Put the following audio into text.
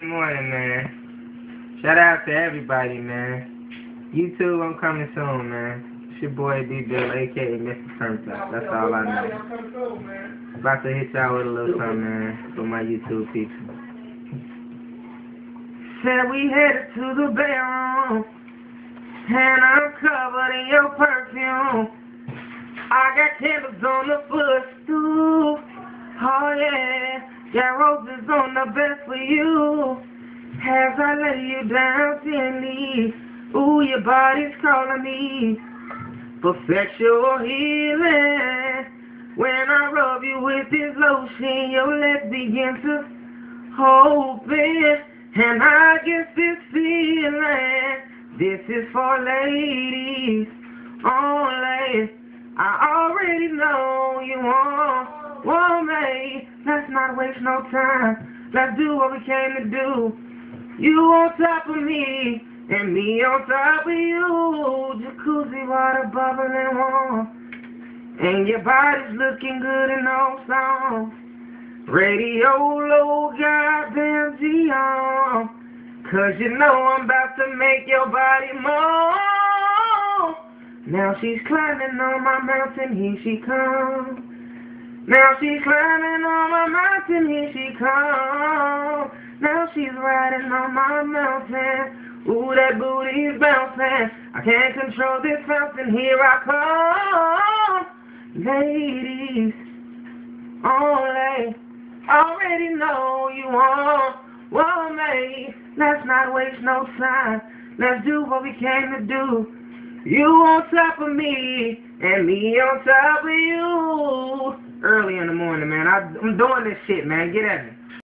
Good morning, man. Shout out to everybody, man. YouTube, I'm coming soon, man. It's your boy D-Bill, a.k.a. Mr. Turnstile. That's all I know. About to hit y'all with a little something, man, for my YouTube people. Said we headed to the bedroom, and I'm covered in your perfume. I got candles on the footstool. Oh yeah, got roses on the bed for you. As I lay you down gently, ooh, your body's calling me. Perfect your healing. When I rub you with this lotion, your legs begin to open, and I get this feeling. This is for ladies only. I already know you want me. Let's not waste no time. Let's do what we came to do. You on top of me, and me on top of you. Jacuzzi water bubbling warm, and your body's looking good in all songs. Radio low, goddamn G on, 'cause you know I'm about to make your body moan. Now she's climbing on my mountain, here she comes. Now she's climbing on my mountain, here she comes. Now she's riding on my mountain. Ooh, that booty is bouncing. I can't control this fountain, here I come. Ladies only. Already know you want me. Let's not waste no time. Let's do what we came to do. You on top of me, and me on top of you. Early in the morning, man. I'm doing this shit, man. Get at me.